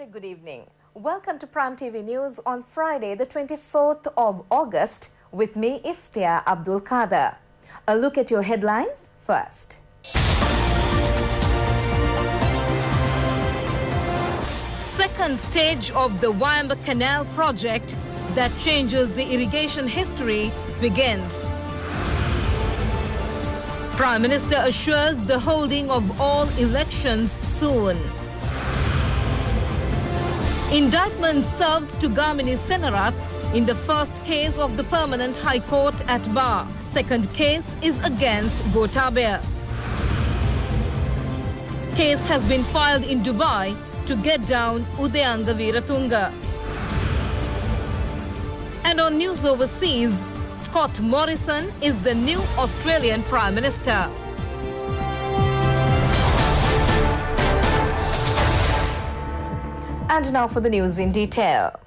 very good evening. Welcome to Prime TV News on Friday, the 24th of August, with me, Iftia Abdul Kader. A look at your headlines first. Second stage of the Life+ Canal project that changes the irrigation history begins. Prime Minister assures the holding of all elections soon. Indictment served to Gamini Senarat in the first case of the Permanent High Court at Bar. Second case is against Gotabaya. Case has been filed in Dubai to get down Udayanga Veeratunga. And on news overseas, Scott Morrison is the new Australian Prime Minister. And now for the news in detail.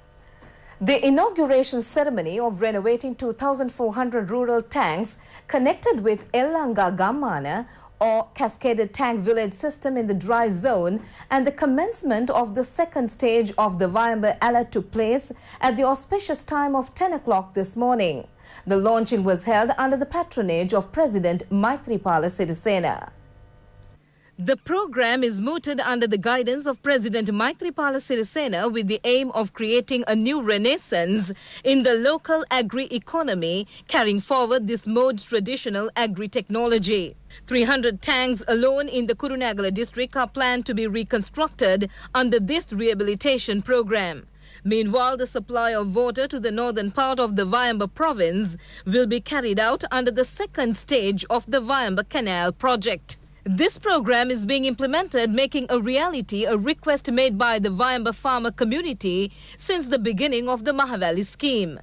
The inauguration ceremony of renovating 2,400 rural tanks connected with Elanga Gammana or cascaded tank village system in the dry zone and the commencement of the second stage of the Vayamba Ala took place at the auspicious time of 10 o'clock this morning. The launching was held under the patronage of President Maithripala Sirisena. The program is mooted under the guidance of President Maithripala Sirisena with the aim of creating a new renaissance in the local agri-economy, carrying forward this mode's traditional agri-technology. 300 tanks alone in the Kurunegala district are planned to be reconstructed under this rehabilitation program. Meanwhile, the supply of water to the northern part of the Vayamba province will be carried out under the second stage of the Vayamba Canal project. This program is being implemented, making a reality a request made by the Vayamba farmer community since the beginning of the Mahavali scheme.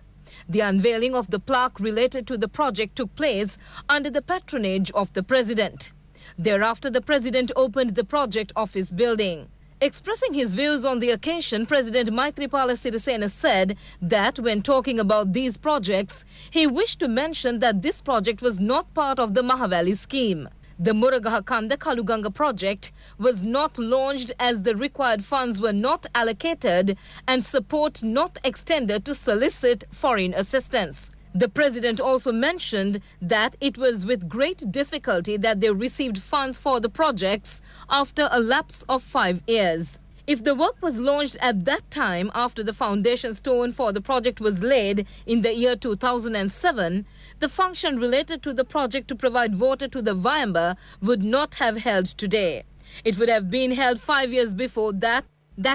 The unveiling of the plaque related to the project took place under the patronage of the President. Thereafter, the President opened the project office building. Expressing his views on the occasion, President Maithripala Sirisena said that when talking about these projects, he wished to mention that this project was not part of the Mahavali scheme. The Murugahakanda Kaluganga project was not launched as the required funds were not allocated and support not extended to solicit foreign assistance. The President also mentioned that it was with great difficulty that they received funds for the projects after a lapse of 5 years. If the work was launched at that time after the foundation stone for the project was laid in the year 2007, the function related to the project to provide water to the Vayamba would not have held today. It would have been held 5 years before that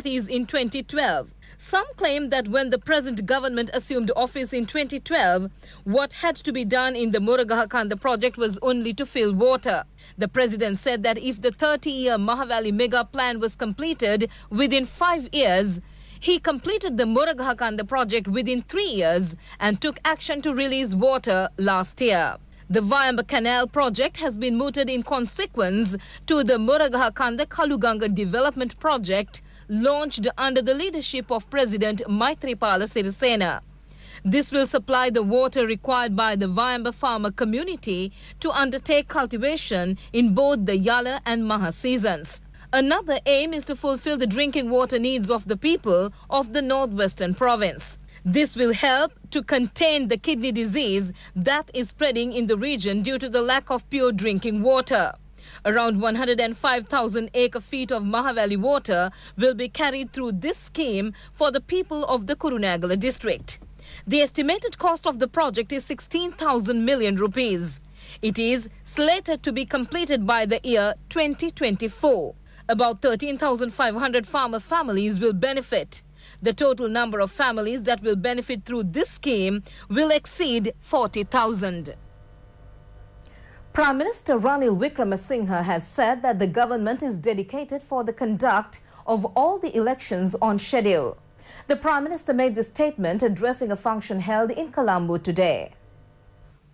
is in 2012. Some claim that when the present government assumed office in 2012, what had to be done in the Murugahakanda project was only to fill water. The President said that if the 30-year Mahavali mega plan was completed within 5 years, he completed the Murugahakanda project within 3 years and took action to release water last year. The Vayamba Canal project has been mooted in consequence to the Murugahakanda Kaluganga development project launched under the leadership of President Maithripala Sirisena. This will supply the water required by the Vayamba farmer community to undertake cultivation in both the Yala and Maha seasons. Another aim is to fulfill the drinking water needs of the people of the northwestern province. This will help to contain the kidney disease that is spreading in the region due to the lack of pure drinking water. Around 105,000 acre-feet of Mahavali water will be carried through this scheme for the people of the Kurunegala district. The estimated cost of the project is 16,000 million rupees. It is slated to be completed by the year 2024. About 13,500 farmer families will benefit. The total number of families that will benefit through this scheme will exceed 40,000. Prime Minister Ranil Wickremesinghe has said that the government is dedicated for the conduct of all the elections on schedule. The Prime Minister made this statement addressing a function held in Colombo today.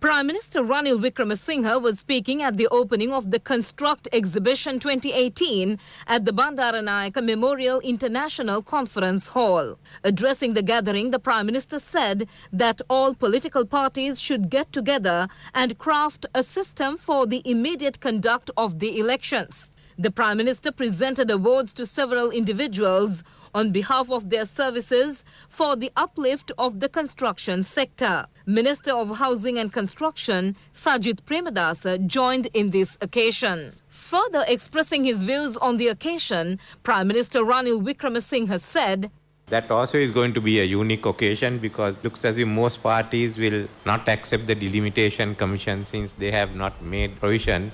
Prime Minister Ranil Wickremesinghe was speaking at the opening of the Construct Exhibition 2018 at the Bandaranayake Memorial International Conference Hall. Addressing the gathering, the Prime Minister said that all political parties should get together and craft a system for the immediate conduct of the elections. The Prime Minister presented awards to several individuals on behalf of their services for the uplift of the construction sector. Minister of Housing and Construction Sajid Premadasa joined in this occasion. Further expressing his views on the occasion, Prime Minister Ranil Wickremesinghe said, that also is going to be a unique occasion because it looks as if most parties will not accept the delimitation commission since they have not made provision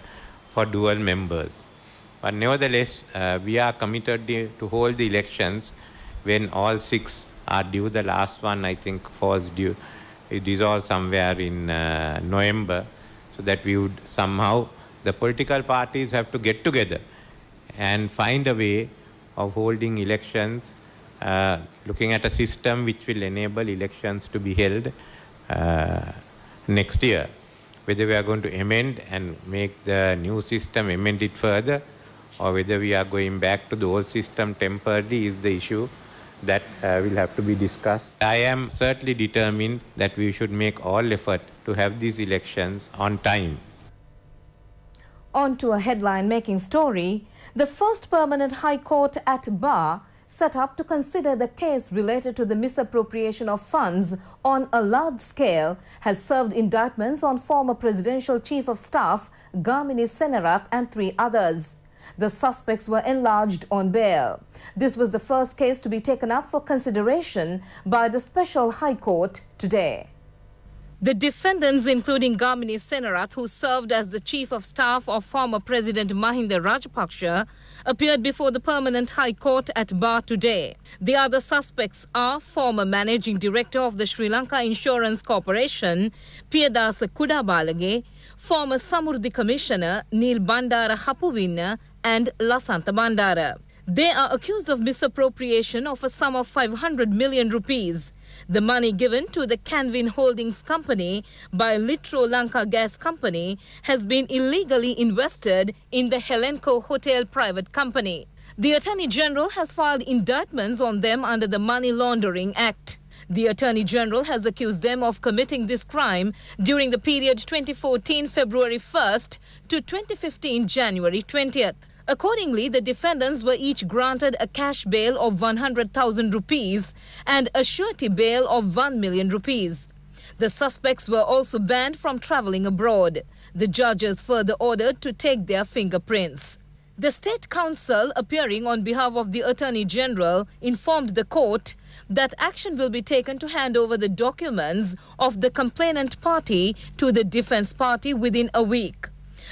for dual members. But nevertheless, we are committed to hold the elections when all 6 are due. The last one, I think, was due. It dissolved somewhere in November, so that we would somehow, the political parties have to get together and find a way of holding elections, looking at a system which will enable elections to be held next year. Whether we are going to amend and make the new system, amend it further, or whether we are going back to the old system temporarily is the issue that will have to be discussed. I am certainly determined that we should make all effort to have these elections on time. On to a headline-making story. The first permanent High Court at Bar, set up to consider the case related to the misappropriation of funds on a large scale, has served indictments on former Presidential Chief of Staff Gamini Senarath and 3 others. The suspects were enlarged on bail. This was the first case to be taken up for consideration by the Special High Court today. The defendants, including Gamini Senarath, who served as the Chief of Staff of former President Mahinda Rajapaksa, appeared before the Permanent High Court at Bar today. The other suspects are former Managing Director of the Sri Lanka Insurance Corporation, Piyadasa Kudabalage, former Samurdhi Commissioner Neil Bandara Hapuvinna and Lasantha Bandara. They are accused of misappropriation of a sum of 500 million rupees. The money given to the Canvin Holdings Company by Litro Lanka Gas Company has been illegally invested in the Helenco Hotel Private Company. The Attorney General has filed indictments on them under the Money Laundering Act. The Attorney General has accused them of committing this crime during the period 2014 February 1st to 2015 January 20th. Accordingly, the defendants were each granted a cash bail of 100,000 rupees and a surety bail of 1 million rupees. The suspects were also banned from travelling abroad. The judges further ordered to take their fingerprints. The State Counsel, appearing on behalf of the Attorney General, informed the court that action will be taken to hand over the documents of the complainant party to the defence party within a week.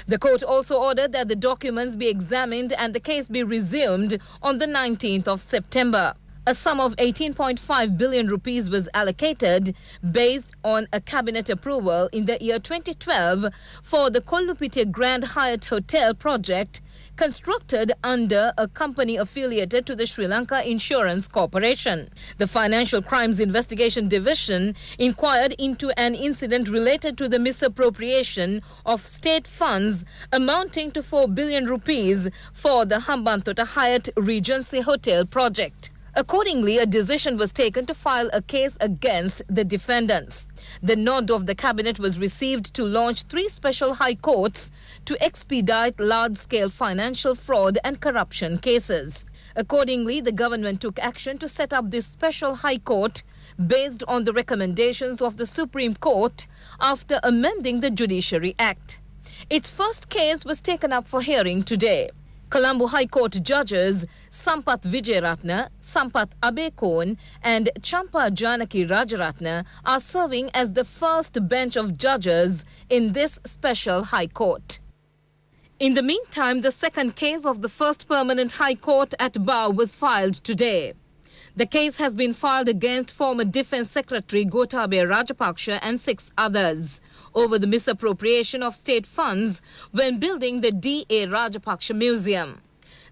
The court also ordered that the documents be examined and the case be resumed on the 19th of September. A sum of 18.5 billion rupees was allocated based on a cabinet approval in the year 2012 for the Kollupitiya Grand Hyatt Hotel project, constructed under a company affiliated to the Sri Lanka Insurance Corporation. The Financial Crimes Investigation Division inquired into an incident related to the misappropriation of state funds amounting to 4 billion rupees for the Hambantota Hyatt Regency Hotel project. Accordingly, a decision was taken to file a case against the defendants. The nod of the cabinet was received to launch 3 special high courts to expedite large-scale financial fraud and corruption cases. Accordingly, the government took action to set up this special high court based on the recommendations of the Supreme Court after amending the Judiciary Act. Its first case was taken up for hearing today. Colombo High Court judges Sampath Vijayaratna, Sampath Abekon and Champa Janaki Rajaratna are serving as the first bench of judges in this special High Court. In the meantime, the second case of the first permanent High Court at Bar was filed today. The case has been filed against former Defence Secretary Gotabaya Rajapaksa and 6 others over the misappropriation of state funds when building the D.A. Rajapaksa Museum.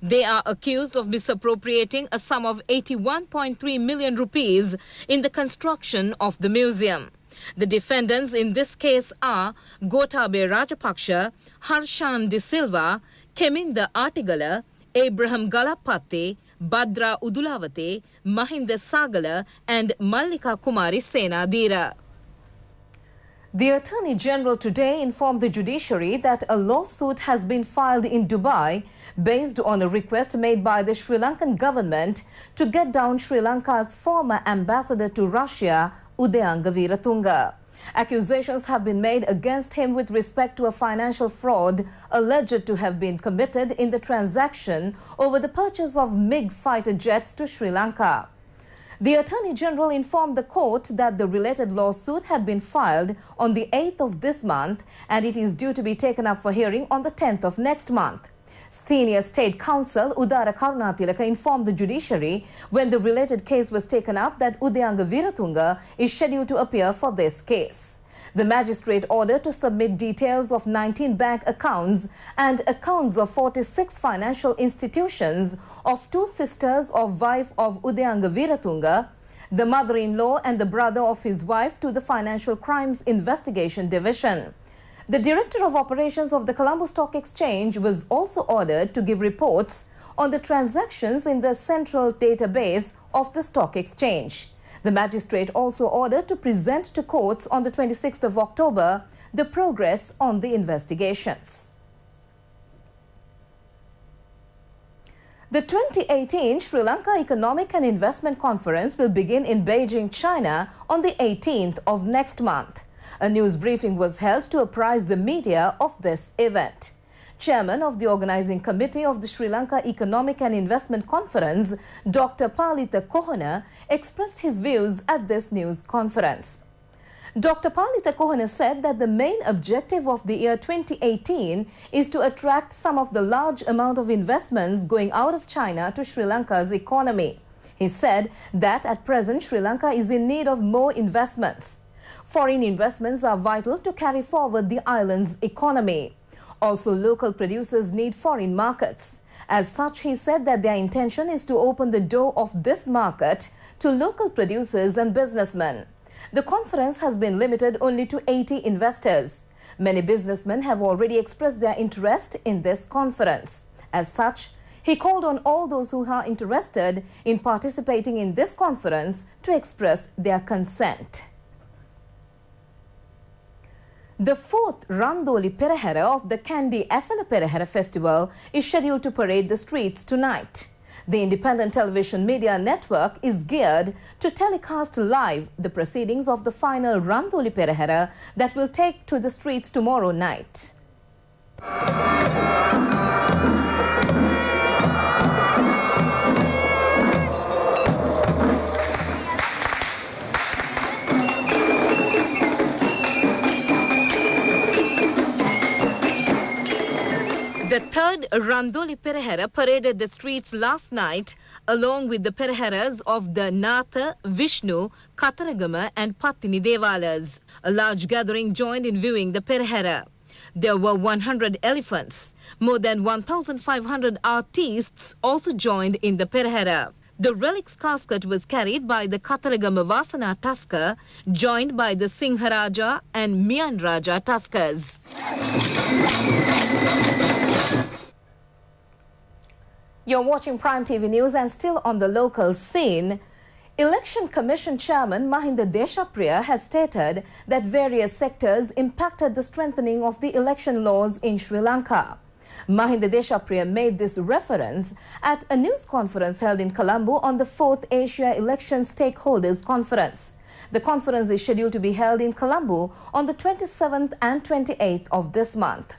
They are accused of misappropriating a sum of 81.3 million rupees in the construction of the museum. The defendants in this case are Gotabaya Rajapaksa, Harshan De Silva, Keminda Artigala, Abraham Galapate, Badra Udulavate, Mahinda Sagala and Mallika Kumari Senadira. The Attorney General today informed the judiciary that a lawsuit has been filed in Dubai based on a request made by the Sri Lankan government to get down Sri Lanka's former ambassador to Russia, Udayanga Weeratunga. Accusations have been made against him with respect to a financial fraud alleged to have been committed in the transaction over the purchase of MiG fighter jets to Sri Lanka. The Attorney General informed the court that the related lawsuit had been filed on the 8th of this month and it is due to be taken up for hearing on the 10th of next month. Senior State Counsel Udara Karunatilaka informed the judiciary when the related case was taken up that Udayanga Weeratunga is scheduled to appear for this case. The magistrate ordered to submit details of 19 bank accounts and accounts of 46 financial institutions of two sisters or wife of Udayanga Weeratunga, the mother-in-law and the brother of his wife to the Financial Crimes Investigation Division. The Director of Operations of the Colombo Stock Exchange was also ordered to give reports on the transactions in the central database of the stock exchange. The magistrate also ordered to present to courts on the 26th of October the progress on the investigations. The 2018 Sri Lanka Economic and Investment Conference will begin in Beijing, China on the 18th of next month. A news briefing was held to apprise the media of this event. Chairman of the Organizing Committee of the Sri Lanka Economic and Investment Conference, Dr. Palitha Kohana, expressed his views at this news conference. Dr. Palitha Kohana said that the main objective of the year 2018 is to attract some of the large amount of investments going out of China to Sri Lanka's economy. He said that at present Sri Lanka is in need of more investments. Foreign investments are vital to carry forward the island's economy. Also, local producers need foreign markets. As such, he said that their intention is to open the door of this market to local producers and businessmen. The conference has been limited only to 80 investors. Many businessmen have already expressed their interest in this conference. As such, he called on all those who are interested in participating in this conference to express their consent. The fourth Randoli Perahera of the Kandy Asala Perahera Festival is scheduled to parade the streets tonight. The independent television media network is geared to telecast live the proceedings of the final Randoli Perahera that will take to the streets tomorrow night. The third Randoli Perahera paraded the streets last night along with the Peraheras of the Natha, Vishnu, Kataragama and Pattini Devalas. A large gathering joined in viewing the Perahera. There were 100 elephants. More than 1,500 artists also joined in the Perahera. The relics casket was carried by the Kataragama Vasana Tusker, joined by the Singharaja and Mian Raja Tuskers. You're watching Prime TV News and still on the local scene. Election Commission Chairman Mahinda Deshapriya has stated that various sectors impacted the strengthening of the election laws in Sri Lanka. Mahinda Deshapriya made this reference at a news conference held in Colombo on the 4th Asia Election Stakeholders Conference. The conference is scheduled to be held in Colombo on the 27th and 28th of this month.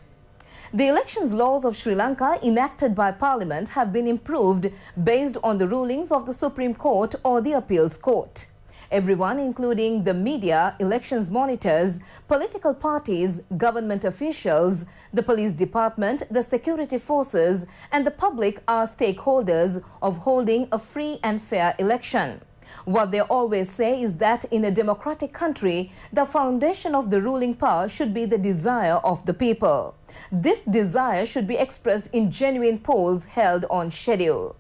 The elections laws of Sri Lanka enacted by Parliament have been improved based on the rulings of the Supreme Court or the Appeals Court. Everyone, including the media, elections monitors, political parties, government officials, the police department, the security forces and the public are stakeholders of holding a free and fair election. What they always say is that in a democratic country, the foundation of the ruling power should be the desire of the people. This desire should be expressed in genuine polls held on schedule.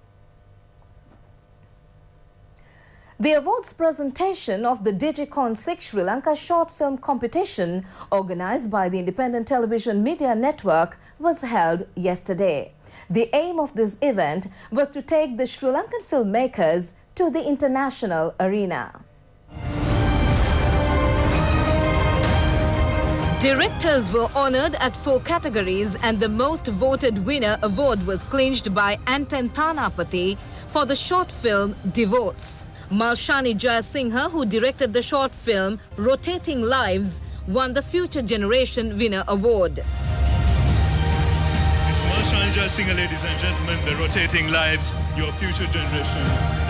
The awards presentation of the Digicon 6 Sri Lanka short film competition organized by the Independent Television Media Network was held yesterday. The aim of this event was to take the Sri Lankan filmmakers to the international arena. Directors were honored at 4 categories and the most voted winner award was clinched by Anton Thanapathy for the short film Divorce. Malshani Jayasinghe, who directed the short film Rotating Lives, won the Future Generation Winner Award. It's Malshani Jayasinghe, ladies and gentlemen, the Rotating Lives, your Future Generation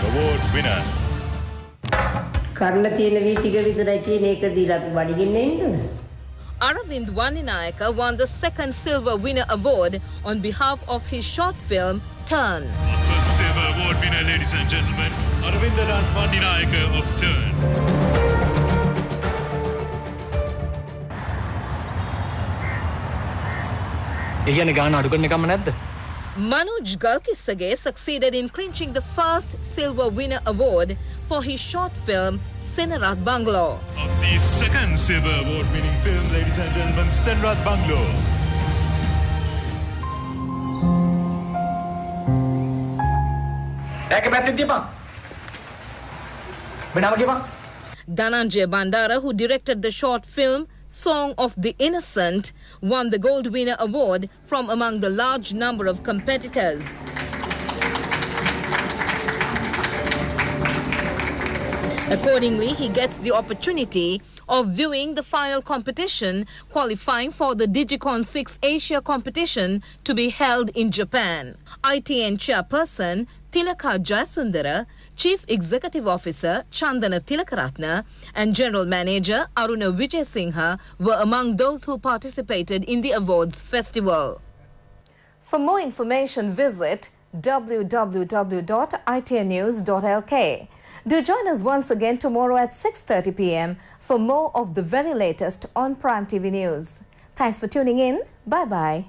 Award winner. Aravind Vaninayaka won the second Silver Winner Award on behalf of his short film Turn. First Silver Award winner, ladies and gentlemen, Aravind Vaninayaka of Turn. Manoj Galkissage succeeded in clinching the first Silver Winner Award for his short film Senarath Bungalow. Of the second Silver Award winning film, ladies and gentlemen, Senarath Bungalow. Dhananjay Bandara, who directed the short film Song of the Innocent, won the Gold Winner Award from among the large number of competitors. Accordingly, he gets the opportunity of viewing the final competition qualifying for the Digicon 6 Asia competition to be held in Japan. ITN chairperson Tilaka Jayasundara, Chief Executive Officer Chandana Tilakaratna and General Manager Aruna Vijay were among those who participated in the awards festival. For more information, visit www.itnnews.lk. Do join us once again tomorrow at 6:30 p.m. for more of the very latest on Prime TV News. Thanks for tuning in. Bye-bye.